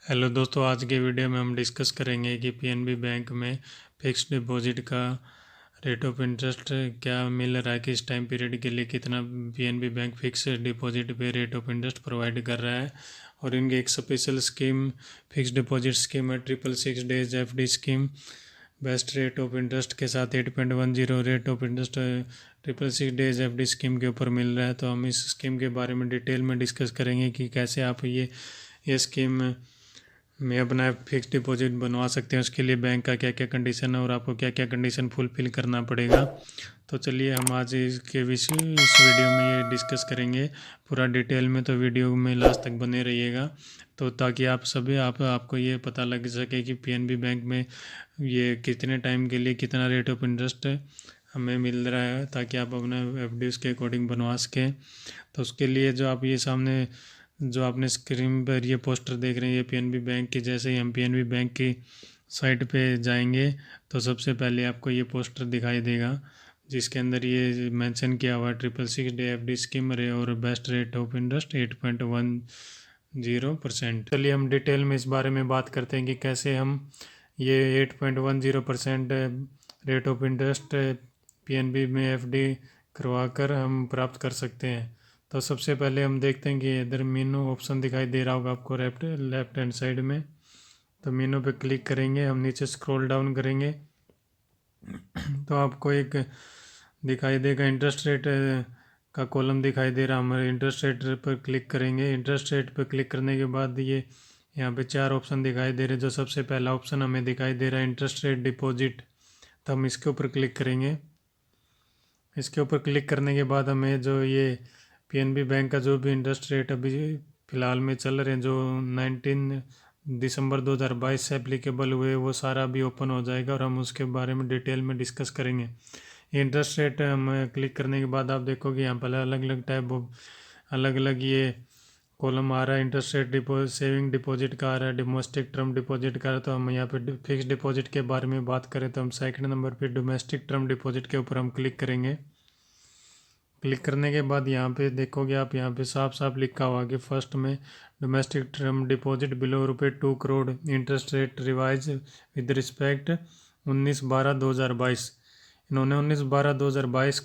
Hello दोस्तों, आज के वीडियो में हम डिस्कस करेंगे कि पीएनबी बैंक में फिक्स्ड डिपॉजिट का रेट ऑफ इंटरेस्ट क्या मिल रहा है, किस टाइम पीरियड के लिए कितना पीएनबी बैंक फिक्स डिपॉजिट पे रेट ऑफ इंटरेस्ट प्रोवाइड कर रहा है। और इनकी एक special scheme fixed deposit scheme है 666 days FD scheme, best rate of interest के साथ 8.10 rate of interest 666 days FD scheme के ऊपर मिल रहा है। तो हम इस स्कीम के बारे में डिटेल में डिस्कस करेंगे कि कैसे आप ये स्कीम में अपना फिक्स डिपॉजिट बनवा सकते हैं, उसके लिए बैंक का क्या क्या कंडीशन है और आपको क्या क्या कंडीशन फुलफिल करना पड़ेगा। तो चलिए हम आज इसके विषय इस वीडियो में ये डिस्कस करेंगे पूरा डिटेल में। तो वीडियो में लास्ट तक बने रहिएगा तो ताकि आपको ये पता लग सके कि पीएनबी बैंक में ये कितने टाइम के लिए कितना रेट ऑफ इंटरेस्ट हमें मिल रहा है, ताकि आप अपना एफडी उसके अकॉर्डिंग बनवा सकें। तो उसके लिए जो आपने स्क्रीन पर ये पोस्टर देख रहे हैं, ये पीएनबी बैंक की, जैसे ही हम पीएनबी बैंक की साइट पे जाएंगे तो सबसे पहले आपको ये पोस्टर दिखाई देगा जिसके अंदर ये मेंशन किया हुआ है 666 डे एफडी स्कीम रे और बेस्ट रेट ऑफ इंटरेस्ट 8.10%। चलिए हम डिटेल में इस बारे में बात करते हैं कि कैसे हम ये 8.10% रेट ऑफ इंटरेस्ट पीएनबी में एफडी करवा कर हम प्राप्त कर सकते हैं। तो सबसे पहले हम देखते हैं कि इधर मीनू ऑप्शन दिखाई दे रहा होगा आपको लेफ्ट हैंड साइड में। तो मीनू पे क्लिक करेंगे, हम नीचे स्क्रॉल डाउन करेंगे तो आपको एक दिखाई देगा इंटरेस्ट रेट का कॉलम दिखाई दे रहा है। हमारे इंटरेस्ट रेट पर क्लिक करेंगे। इंटरेस्ट रेट पर क्लिक करने के बाद ये यहाँ पे 4 ऑप्शन दिखाई दे रहे हैं। जो सबसे पहला ऑप्शन हमें दिखाई दे रहा है इंटरेस्ट रेट डिपॉजिट, तो हम इसके ऊपर क्लिक करेंगे। इसके ऊपर क्लिक करने के बाद हमें जो ये पीएनबी बैंक का जो भी इंटरेस्ट रेट अभी फ़िलहाल में चल रहे हैं, जो 19 दिसंबर 2022 से एप्लीकेबल हुए, वो सारा भी ओपन हो जाएगा और हम उसके बारे में डिटेल में डिस्कस करेंगे। इंटरेस्ट रेट हम क्लिक करने के बाद आप देखोगे यहाँ पर अलग अलग ये कॉलम आ रहा है। Interest rate deposit, saving deposit का आ रहा है, डोमेस्टिक टर्म डिपॉजिट का। तो हम यहाँ पे फिक्स डिपॉजिट के बारे में बात करें तो हम सेकंड नंबर पे डोमेस्टिक टर्म डिपॉजिट के ऊपर हम क्लिक करेंगे। क्लिक करने के बाद यहाँ पे देखोगे आप, यहाँ पे साफ साफ लिखा हुआ कि फर्स्ट में domestic term deposit below ₹2 crore, interest rate revise with respect 19/12/2022। इन्होंने 19/12/2022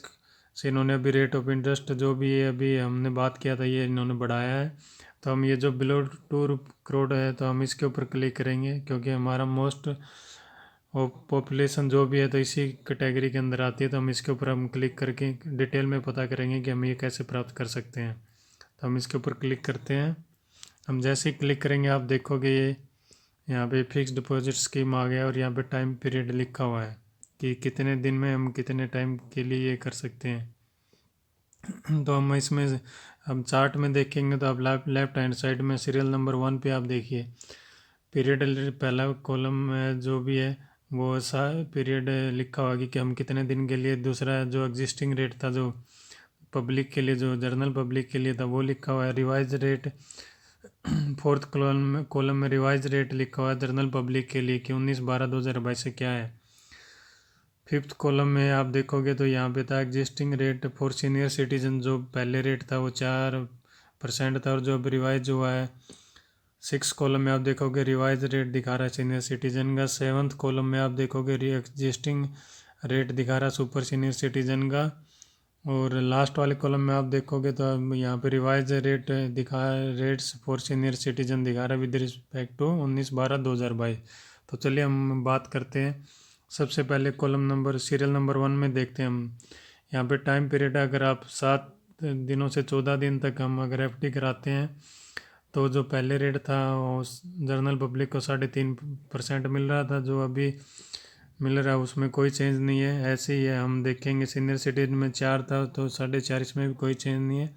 से इन्होंने अभी रेट ऑफ इंटरेस्ट जो भी है अभी हमने बात किया था ये इन्होंने बढ़ाया है। तो हम ये जो बिलो 2 करोड़ है तो हम इसके ऊपर क्लिक करेंगे क्योंकि हमारा मोस्ट और पॉपुलेशन जो भी है तो इसी कैटेगरी के अंदर आती है। तो हम इसके ऊपर हम क्लिक करके डिटेल में पता करेंगे कि हम ये कैसे प्राप्त कर सकते हैं। तो हम इसके ऊपर क्लिक करते हैं। हम जैसे ही क्लिक करेंगे आप देखोगे ये यहाँ पे फिक्स डिपॉजिट स्कीम आ गया और यहाँ पे टाइम पीरियड लिखा हुआ है कि कितने दिन में हम कितने टाइम के लिए ये कर सकते हैं। तो हम चार्ट में देखेंगे तो आप लेफ्ट हैंड साइड में सीरियल नंबर 1 पे आप देखिए पीरियड पहला कॉलम में जो भी है वो ऐसा पीरियड लिखा हुआ कि हम कितने दिन के लिए। दूसरा जो एग्जिस्टिंग रेट था जो पब्लिक के लिए, जो जनरल पब्लिक के लिए था, वो लिखा हुआ है। रिवाइज रेट फोर्थ कॉलम में रिवाइज रेट लिखा हुआ है जनरल पब्लिक के लिए कि 19/12/2022 से क्या है। फिफ्थ कॉलम में आप देखोगे तो यहाँ पे था existing rate for senior citizen, जो पहले रेट था वो 4% था और जो अब रिवाइज हुआ है। सिक्स कॉलम में आप देखोगे रिवाइज रेट दिखा रहा है सीनियर सिटीजन का। सेवन्थ कॉलम में आप देखोगे एग्जिस्टिंग रेट दिखा रहा है सुपर सीनियर सिटीजन का। और लास्ट वाले कॉलम में आप देखोगे तो यहाँ पे रिवाइज रेट दिखा रेट्स फॉर सीनियर सिटीजन दिखा रहा है विद रिस्पेक्ट टू 19/12/2022। तो चलिए हम बात करते हैं। सबसे पहले कॉलम नंबर सीरियल नंबर 1 में देखते हैं हम। यहाँ पे टाइम पीरियड अगर आप 7 दिनों से 14 दिन तक हम अगर एफडी कराते हैं तो जो पहले रेट था उस जनरल पब्लिक को 3.5% मिल रहा था, जो अभी मिल रहा है उसमें कोई चेंज नहीं है, ऐसे ही है। हम देखेंगे सीनियर सिटीजन में 4 था तो 4.5, इसमें भी कोई चेंज नहीं है।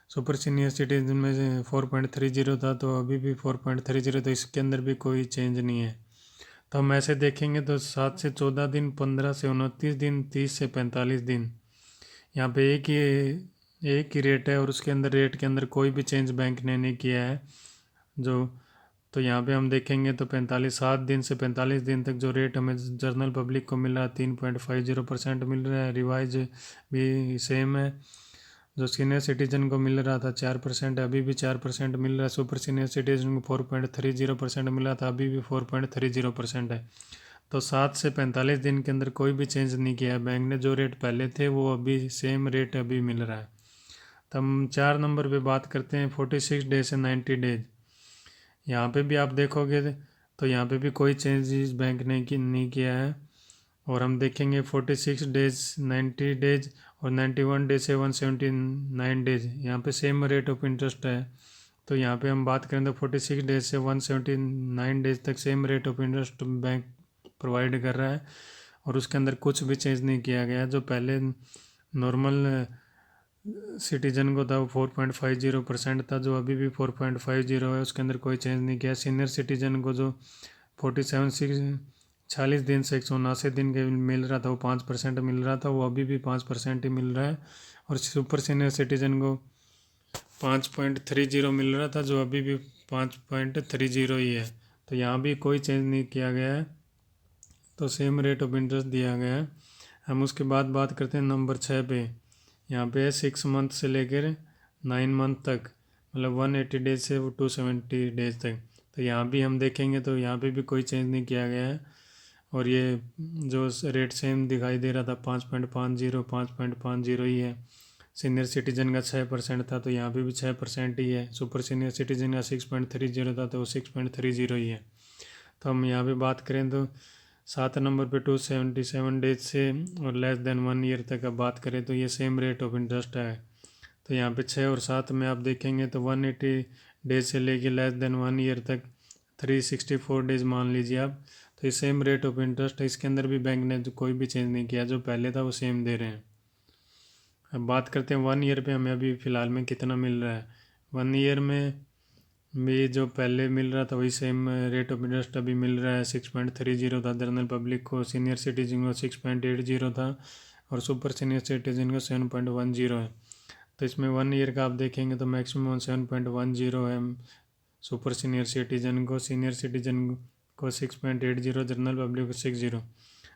सुपर सीनियर सिटीजन में 4.30 था तो अभी भी 4.30, तो इसके अंदर भी कोई चेंज नहीं है। तो हम ऐसे देखेंगे तो 7 से 14 दिन, 15 से 29 दिन, 30 से 45 दिन, यहाँ पे एक ही रेट है और उसके अंदर रेट के अंदर कोई भी चेंज बैंक ने नहीं किया है। तो यहाँ पे हम देखेंगे तो 7 दिन से 45 दिन तक जो रेट हमें जनरल पब्लिक को मिल रहा है 3.50% मिल रहा है। रिवाइज भी सेम है जो सीनियर सिटीजन को मिल रहा था 4%, अभी भी 4% मिल रहा है। सुपर सीनियर सिटीजन को 4.30% मिल रहा था, अभी भी 4.30% है। तो 7 से 45 दिन के अंदर कोई भी चेंज नहीं किया है बैंक ने। जो रेट पहले थे वो अभी सेम रेट अभी मिल रहा है। तो हम 4 नंबर पे बात करते हैं 46 डेज से 90 डेज। यहाँ पे भी आप देखोगे तो यहाँ पे भी कोई चेंजेस बैंक ने नहीं किया है। और हम देखेंगे 46 डेज, 90 डेज और 91 डेज से 179 डेज, यहाँ पे सेम रेट ऑफ इंटरेस्ट है। तो यहाँ पे हम बात करें तो 46 डेज से 179 डेज तक same rate of interest bank provide कर रहा है, और उसके अंदर कुछ भी चेंज नहीं किया गया। जो पहले नॉर्मल सिटीजन को था वो 4.50% था, जो अभी भी 4.50 है, उसके अंदर कोई चेंज नहीं किया। सीनियर सिटीजन को जो 40 दिन से 179 दिन के मिल रहा था वो 5% मिल रहा था, वो अभी भी 5% ही मिल रहा है। और सुपर सीनियर सिटीजन को 5.30 मिल रहा था, जो अभी भी 5.30 ही है। तो यहाँ भी कोई चेंज नहीं किया गया है, तो सेम रेट ऑफ इंटरेस्ट दिया गया है। हम उसके बाद बात करते हैं नंबर 6 पे। यहाँ पे है 6 मंथ से लेकर 9 मंथ तक, मतलब 180 डेज से 270 डेज तक। तो यहाँ भी हम देखेंगे तो यहाँ पे भी कोई चेंज नहीं किया गया है, और ये जो रेट सेम दिखाई दे रहा था 5.50 ही है। सीनियर सिटीजन का 6% था, तो यहाँ पे भी 6% ही है। सुपर सीनियर सिटीजन का 6.30 था, तो वो 6.30 ही है। तो हम यहाँ पे बात करें तो 7 नंबर पे 277 डेज से और लेस देन 1 ईयर तक अब बात करें तो ये सेम रेट ऑफ इंटरेस्ट है। तो यहाँ पे 6 और 7 में आप देखेंगे तो 180 डेज से लेके लेस देन 1 ईयर तक 364 डेज मान लीजिए आप। तो ये सेम रेट ऑफ इंटरेस्ट है, इसके अंदर भी बैंक ने जो कोई भी चेंज नहीं किया, जो पहले था वो सेम दे रहे हैं। अब बात करते हैं 1 ईयर पे हमें अभी फ़िलहाल में कितना मिल रहा है। 1 ईयर में भी जो पहले मिल रहा था वही सेम रेट ऑफ इंटरेस्ट अभी मिल रहा है। 6.30 था जनरल पब्लिक को, सीनियर सिटीजन को 6.80 था, और सुपर सीनियर सिटीजन को 7.10 है। तो इसमें 1 ईयर का आप देखेंगे तो मैक्सिमम 7.10 है सुपर सीनियर सिटीजन को, सीनियर सिटीजन को 6.80, जनरल पब्लिक को 60।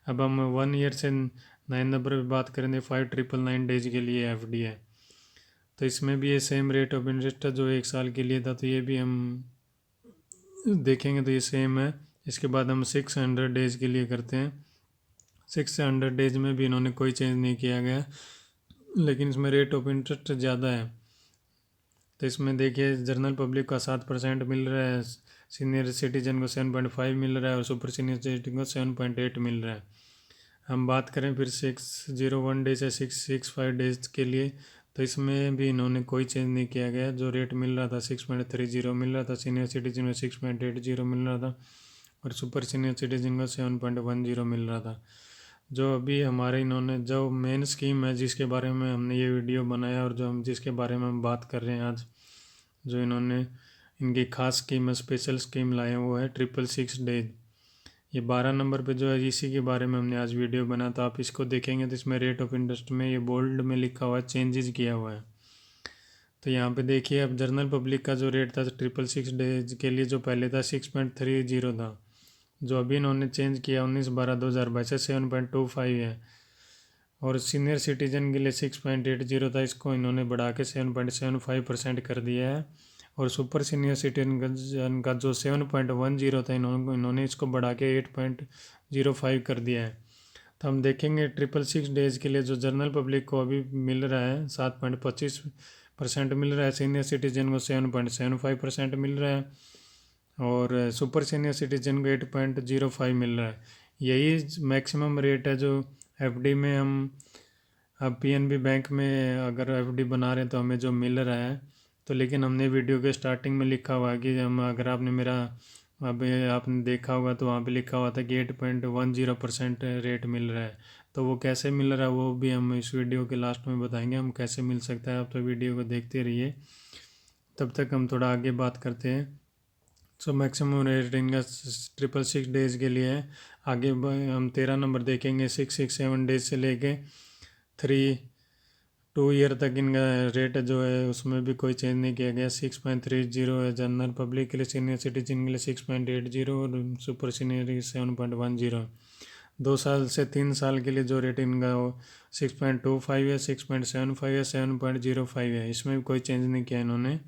अब हम 1 ईयर से 9 नंबर पर बात करेंगे 5999 डेज के लिए एफडी है। तो इसमें भी ये सेम रेट ऑफ इंटरेस्ट है जो 1 साल के लिए था, तो ये भी हम देखेंगे तो ये सेम है। इसके बाद हम 600 डेज के लिए करते हैं। 600 डेज में भी इन्होंने कोई चेंज नहीं किया गया, लेकिन इसमें रेट ऑफ इंटरेस्ट ज़्यादा है। तो इसमें देखिए जनरल पब्लिक का 7% मिल रहा है, सीनियर सिटीजन को 7.5 मिल रहा है, और सुपर सीनियर सिटीजन को 7.8 मिल रहा है। हम बात करें फिर 601 डेज या 665 डेज के लिए, तो इसमें भी इन्होंने कोई चेंज नहीं किया गया। जो रेट मिल रहा था 6.30 मिल रहा था, सीनियर सिटीजन में 6.80 मिल रहा था, और सुपर सीनियर सिटीजन को 7.10 मिल रहा था। जो अभी हमारे इन्होंने जो मेन स्कीम है जिसके बारे में हमने ये वीडियो बनाया और जो हम जिसके बारे में हम बात कर रहे हैं आज, जो इन्होंने इनकी खास स्कीम है, स्पेशल स्कीम लाए हैं, वो है 666 डेज। ये 12 नंबर पे जो है इसी के बारे में हमने आज वीडियो बना, तो आप इसको देखेंगे तो इसमें रेट ऑफ इंटरेस्ट में ये बोल्ड में लिखा हुआ है, चेंजेस किया हुआ है। तो यहाँ पे देखिए अब जनरल पब्लिक का जो रेट था 666 डेज के लिए जो पहले था 6.30 था, जो अभी इन्होंने चेंज किया 19/12/2022 से 7.25 है। और सीनियर सिटीजन के लिए 6.80 था, इसको इन्होंने बढ़ा के 7.75% कर दिया है। और सुपर सीनियर सिटीजन का जो 7.10 था इन्होंने इसको बढ़ा के 8.05 कर दिया है। तो हम देखेंगे 666 डेज के लिए जो जनरल पब्लिक को अभी मिल रहा है 7.25% मिल रहा है, सीनियर सिटीजन को 7.75% मिल रहा है, और सुपर सीनियर सिटीजन को 8.05 मिल रहा है। यही मैक्सिमम रेट है जो एफडी में हम अब पीएनबी बैंक में अगर एफडी बना रहे हैं तो हमें जो मिल रहा है। तो लेकिन हमने वीडियो के स्टार्टिंग में लिखा हुआ है कि हम अगर आपने मेरा अब आपने देखा होगा तो वहाँ पे लिखा हुआ था कि 8.10% रेट मिल रहा है। तो वो कैसे मिल रहा है वो भी हम इस वीडियो के लास्ट में बताएंगे हम कैसे मिल सकता है। आप तो वीडियो को देखते रहिए, तब तक हम थोड़ा आगे बात करते हैं। सो मैक्सिमम रेट इनका 666 डेज के लिए है। आगे हम 13 नंबर देखेंगे 667 डेज से लेके 2 ईयर तक इनका रेट जो है उसमें भी कोई चेंज नहीं किया गया। 6.30 है जनरल पब्लिक के लिए, सीनियर सिटीजन के लिए 6.80 और सुपर सीनियर 7.10। 2 साल से 3 साल के लिए जो रेट इनका वो 6.25 है, 6.75 है, 7.05 है, इसमें भी कोई चेंज नहीं किया इन्होंने।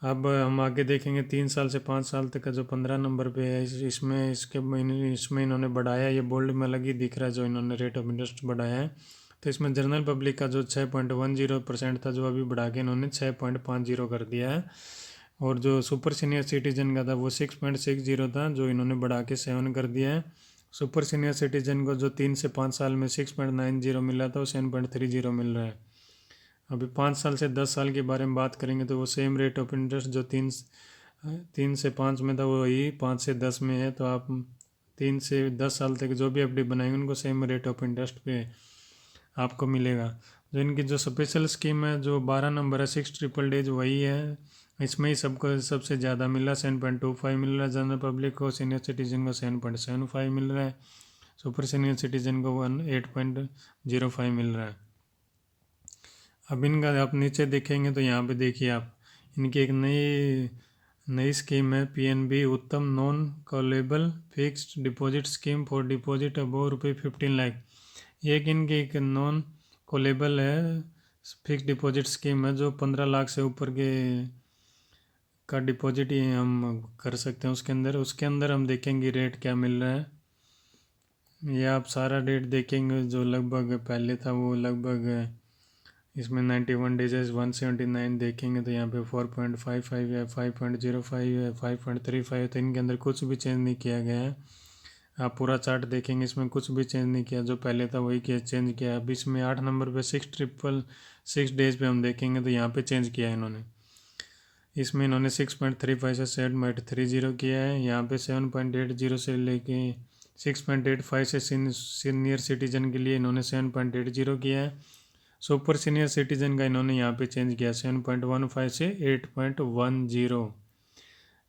अब हम आगे देखेंगे 3 साल से 5 साल तक का जो 15 नंबर पे है, इसमें इन्होंने बढ़ाया, ये बोल्ड में अलग ही दिख रहा है जो इन्होंने रेट ऑफ इंटरेस्ट बढ़ाया है। तो इसमें जनरल पब्लिक का जो 6.10% था, जो अभी बढ़ा के इन्होंने 6.50 कर दिया है। और जो सुपर सीनियर सिटीजन का था वो 6.60 था, जो इन्होंने बढ़ा के 7 कर दिया है। सुपर सीनियर सिटीजन को जो 3 से 5 साल में 6.90 मिला था, वो 7.30 मिल रहा है। अभी 5 साल से 10 साल के बारे में बात करेंगे तो वो सेम रेट ऑफ इंटरेस्ट जो 3 से 5 में था, वो वही 5 से 10 में है। तो आप 3 से 10 साल तक जो भी एफडी बनाएंगे उनको सेम रेट ऑफ इंटरेस्ट पे आपको मिलेगा। जो इनकी जो स्पेशल स्कीम है जो 12 नंबर है 6 ट्रिपल डेज, वही है, इसमें ही सबको सबसे ज़्यादा मिल रहा है, 7.25 मिल रहा है जनरल पब्लिक को, सीनियर सिटीजन को 7.75 मिल रहा है, सुपर सीनियर सिटीजन को 8.05 मिल रहा है। अब इनका आप नीचे देखेंगे तो यहाँ पे देखिए आप, इनकी एक नई नई स्कीम है पीएनबी उत्तम non callable fixed deposit scheme for deposit above ₹15 lakh. ये एक इनकी एक नॉन कॉलेबल है फिक्स्ड डिपॉजिट स्कीम है, जो 15 लाख से ऊपर के का डिपॉजिट ही हम कर सकते हैं। उसके अंदर हम देखेंगे रेट क्या मिल रहा है। ये आप सारा रेट देखेंगे, जो लगभग पहले था वो लगभग इसमें 91 डेज 179 देखेंगे तो यहाँ पे 4.55 है, 5.05 है, 5.35 है। तो इनके अंदर कुछ भी चेंज नहीं किया गया है। आप पूरा चार्ट देखेंगे, इसमें कुछ भी चेंज नहीं किया, जो पहले था वही किया चेंज किया। अब इसमें 8 नंबर पे 6 डेज पे हम देखेंगे तो यहाँ पे चेंज किया है इन्होंने। इसमें इन्होंने 6.35 से 7.30 किया है। यहाँ पे 7.80 से लेके 6.85 से सीनियर सिटीजन के लिए इन्होंने 7.80 किया है। सुपर सीनियर सिटीजन का इन्होंने यहाँ पे चेंज किया 7.15 से 8.10।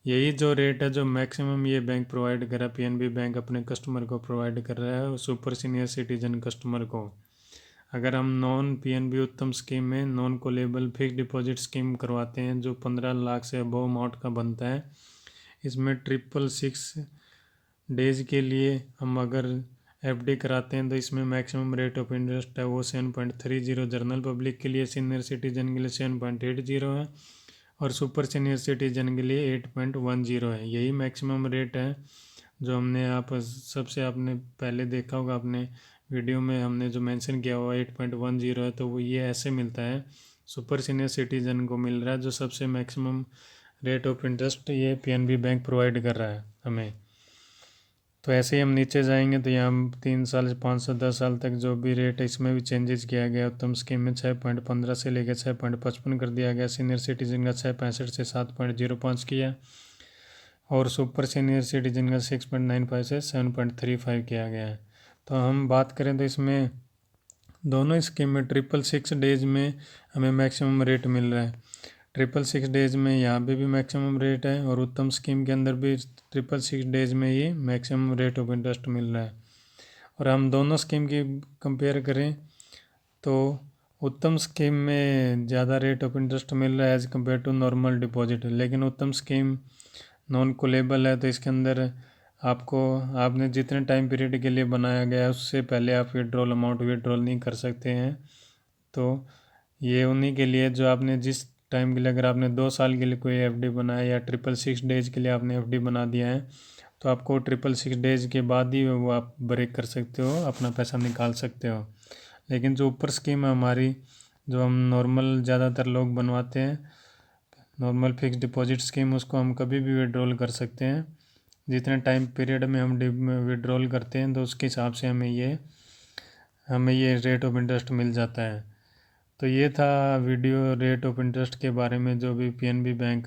यही जो रेट है जो मैक्सिमम ये बैंक प्रोवाइड कर रहा है, पीएनबी बैंक अपने कस्टमर को प्रोवाइड कर रहा है सुपर सीनियर सिटीजन कस्टमर को। अगर हम नॉन पीएनबी उत्तम स्कीम में नॉन कोलेबल फिक्स डिपॉजिट स्कीम करवाते हैं जो 15 लाख से अबव अमाउंट का बनता है, इसमें 666 डेज के लिए हम अगर एफडी कराते हैं तो इसमें मैक्सिमम रेट ऑफ इंटरेस्ट है वो 7.30 जनरल पब्लिक के लिए, सीनियर सिटीजन के लिए 7.80 है और सुपर सीनियर सिटीजन के लिए 8.10 है। यही मैक्सिमम रेट है जो हमने सबसे आपने पहले देखा होगा अपने वीडियो में, हमने जो मेंशन किया हुआ 8.10 है। तो वो ये ऐसे मिलता है, सुपर सीनियर सिटीजन को मिल रहा है जो सबसे मैक्सिमम रेट ऑफ इंटरेस्ट ये पीएनबी बैंक प्रोवाइड कर रहा है हमें। तो ऐसे ही हम नीचे जाएंगे तो यहाँ 3 साल से 5 से 10 साल तक जो भी रेट है इसमें भी चेंजेस किया गया। उत्तम स्कीम में 6.15 से लेकर 6.55 कर दिया गया, सीनियर सिटीजन का 6.65 से 7.05 किया और सुपर सीनियर सिटीजन का 6.95 से 7.35 किया गया है। तो हम बात करें तो इसमें दोनों स्कीम में 666 डेज में हमें मैक्सिमम रेट मिल रहा है। 666 डेज में यहाँ पे भी मैक्सिमम रेट है और उत्तम स्कीम के अंदर भी 666 डेज में ही मैक्सिमम रेट ऑफ इंटरेस्ट मिल रहा है। और हम दोनों स्कीम की कंपेयर करें तो उत्तम स्कीम में ज़्यादा रेट ऑफ इंटरेस्ट मिल रहा है as compare to normal deposit, लेकिन उत्तम स्कीम नॉन कोलेबल है तो इसके अंदर आपने जितने टाइम पीरियड के लिए बनाया गया है उससे पहले आप विड्रॉल नहीं कर सकते हैं। तो ये उन्हीं के लिए जो आपने जिस टाइम के लिए, अगर आपने 2 साल के लिए कोई एफडी बनाया या 666 डेज के लिए आपने एफडी बना दिया है तो आपको 666 डेज के बाद ही वो आप ब्रेक कर सकते हो, अपना पैसा निकाल सकते हो। लेकिन जो ऊपर स्कीम है हमारी, जो हम नॉर्मल ज़्यादातर लोग बनवाते हैं नॉर्मल फिक्स डिपॉजिट स्कीम, उसको हम कभी भी विड्रॉल कर सकते हैं। जितने टाइम पीरियड में हम विड्रॉल करते हैं तो उसके हिसाब से हमें ये रेट ऑफ इंटरेस्ट मिल जाता है। तो ये था वीडियो रेट ऑफ इंटरेस्ट के बारे में जो भी पीएनबी बैंक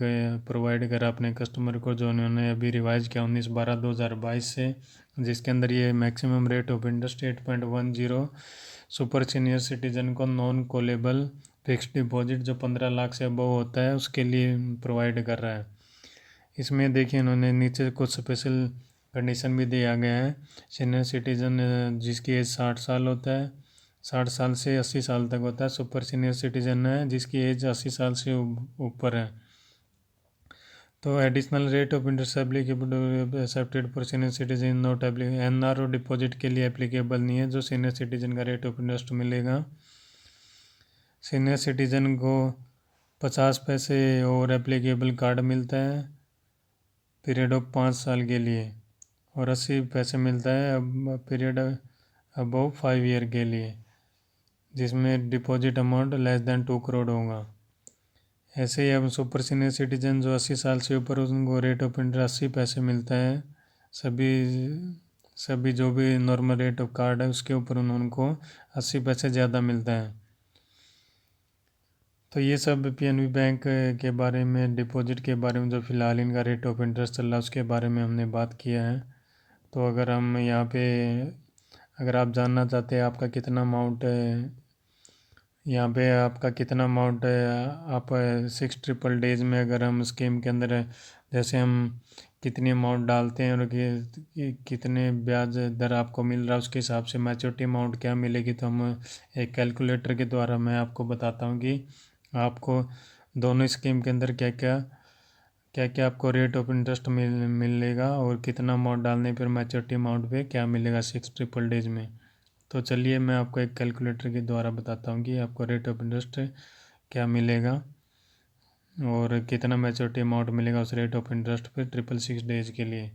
प्रोवाइड करा अपने कस्टमर को, जो उन्होंने अभी रिवाइज़ किया 19/12/2022 से, जिसके अंदर ये maximum rate of interest 8.10 super senior citizen को नॉन कॉलेबल फिक्स्ड डिपॉजिट जो 15 लाख से अबव होता है उसके लिए प्रोवाइड कर रहा है। इसमें देखिए इन्होंने नीचे कुछ स्पेशल कंडीशन भी दिया गया है। सीनियर सिटीजन जिसकी एज 60 साल होता है, 60 साल से 80 साल तक होता है। सुपर सीनियर सिटीजन है जिसकी एज 80 साल से ऊपर है। तो additional rate of interest applicable accepted for senior citizen not applicable, NRO deposit के लिए एप्लीकेबल नहीं है। जो सीनियर सिटीजन का रेट ऑफ इंटरेस्ट मिलेगा, सीनियर सिटीजन को 50 पैसे और एप्लीकेबल कार्ड मिलता है पीरियड ऑफ 5 साल के लिए, और 80 पैसे मिलता है अब पीरियड अबव 5 ईयर के लिए, जिसमें deposit amount less than 2 crore होगा। ऐसे ही अब सुपर सीनियर सिटीजन जो 80 साल से ऊपर, उनको रेट ऑफ इंटरेस्ट 80 पैसे मिलता है। सभी जो भी नॉर्मल रेट ऑफ कार्ड है उसके ऊपर उनको 80 पैसे ज़्यादा मिलता है। तो ये सब पीएनबी बैंक के बारे में, डिपॉजिट के बारे में, जो फ़िलहाल इनका रेट ऑफ इंटरेस्ट चल रहा है उसके बारे में हमने बात किया है। तो अगर हम यहाँ पे, अगर आप जानना चाहते हैं आपका कितना अमाउंट है, यहाँ पे आपका कितना अमाउंट है, आप 6 ट्रिपल डेज में अगर हम स्कीम के अंदर जैसे हम कितनी अमाउंट डालते हैं और कितने ब्याज दर आपको मिल रहा है, उसके हिसाब से मैच्योरिटी अमाउंट क्या मिलेगी, तो हम एक कैलकुलेटर के द्वारा मैं आपको बताता हूँ कि आपको दोनों स्कीम के अंदर क्या क्या आपको रेट ऑफ इंटरेस्ट मिलेगा और कितना अमाउंट डालने पर मैच्योरिटी अमाउंट पे क्या मिलेगा 6 ट्रिपल डेज में। तो चलिए मैं आपको एक कैलकुलेटर के द्वारा बताता हूँ कि आपको रेट ऑफ इंटरेस्ट क्या मिलेगा और कितना मैच्योरिटी अमाउंट मिलेगा उस रेट ऑफ इंटरेस्ट पे 666 डेज के लिए।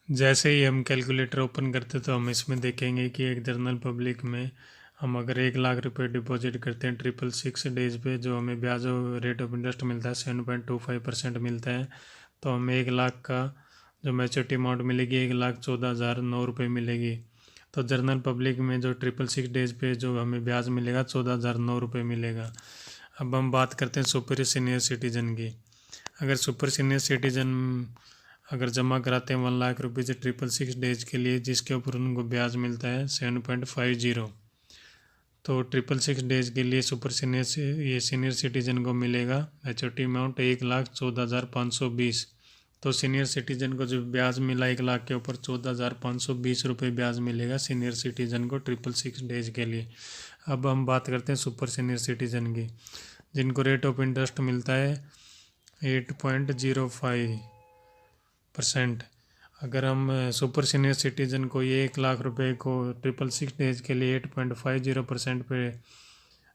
जैसे ही हम कैलकुलेटर ओपन करते तो हम इसमें देखेंगे कि एक जनरल पब्लिक में हम अगर 1 लाख रुपए डिपॉजिट करते हैं 666 डेज पे, जो हमें ब्याज रेट ऑफ इंटरेस्ट मिलता है 7.25% मिलता है, तो हमें 1 लाख का जो मैच्योरिटी अमाउंट मिलेगी 1,14,009 रुपये मिलेगी। तो जनरल पब्लिक में जो 666 डेज पे जो हमें ब्याज मिलेगा 14,009 रुपये मिलेगा। अब हम बात करते हैं सुपर सीनियर सिटीजन की। अगर सुपर सीनियर सिटीजन अगर जमा कराते हैं 1 लाख रुपये से 666 डेज के लिए, जिसके ऊपर उनको ब्याज मिलता है 7.50, तो 666 डेज के लिए सुपर सीनियर से ये सीनियर सिटीजन को मिलेगा मैच्योरिटी अमाउंट 1,14,520। तो सीनियर सिटीजन को जो ब्याज मिला 1 लाख के ऊपर 14,520 रुपये ब्याज मिलेगा सीनियर सिटीजन को 666 डेज के लिए। अब हम बात करते हैं सुपर सीनियर सिटीजन की, जिनको रेट ऑफ इंटरेस्ट मिलता है 8.05%। अगर हम सुपर सीनियर सिटीजन को ये 1 लाख रुपए को 666 डेज के लिए 8.50% पे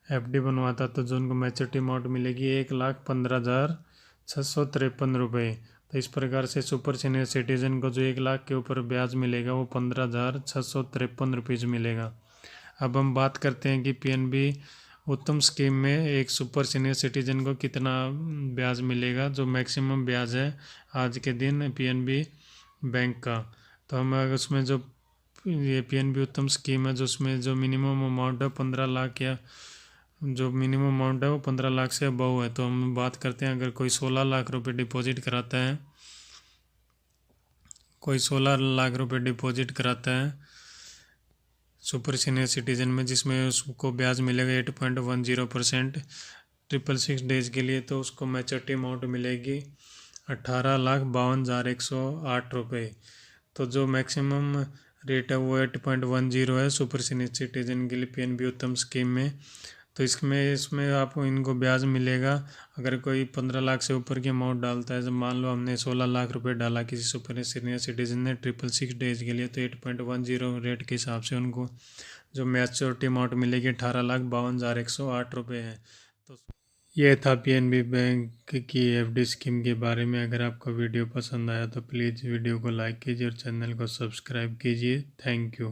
एफडी बनवाता, तो जो उनको मैच्योरिटी अमाउंट मिलेगी 1,15,653 रुपये। तो इस प्रकार से सुपर सीनियर सिटीजन को जो 1 लाख के ऊपर ब्याज मिलेगा वो 15,653 रुपीज़ मिलेगा। अब हम बात करते हैं कि पीएनबी उत्तम स्कीम में एक सुपर सीनियर सिटीजन को कितना ब्याज मिलेगा, जो मैक्सिमम ब्याज है आज के दिन पीएनबी बैंक का। तो हम अगर उसमें जो ये पीएनबी उत्तम स्कीम है, जो उसमें जो मिनिमम अमाउंट है 15 लाख, या जो मिनिमम अमाउंट है वो 15 लाख से अबव है। तो हम बात करते हैं अगर कोई 16 लाख रुपए डिपॉजिट कराता है, कोई 16 लाख रुपए डिपॉजिट कराता है सुपर सीनियर सिटीजन में, जिसमें उसको ब्याज मिलेगा 8.10% 666 डेज के लिए, तो उसको मैच्योरिटी अमाउंट मिलेगी 18,52,108 रुपये। तो जो मैक्सिमम रेट है वो 8.10 है सुपर सीनियर सिटीजन के लिए पीएनबी उत्तम स्कीम में। तो इसमें आपको इनको ब्याज मिलेगा अगर कोई 15 लाख से ऊपर की अमाउंट डालता है। जब मान लो हमने 16 लाख रुपए डाला किसी सुपर सीनियर सिटीजन ने 666 डेज के लिए, तो 8.10 रेट के हिसाब से उनको जो मैच्योरिटी अमाउंट मिलेगी 18,52,108 रुपये है। तो ये था पीएनबी बैंक की एफडी स्कीम के बारे में। अगर आपको वीडियो पसंद आया तो प्लीज़ वीडियो को लाइक कीजिए और चैनल को सब्सक्राइब कीजिए। Thank you.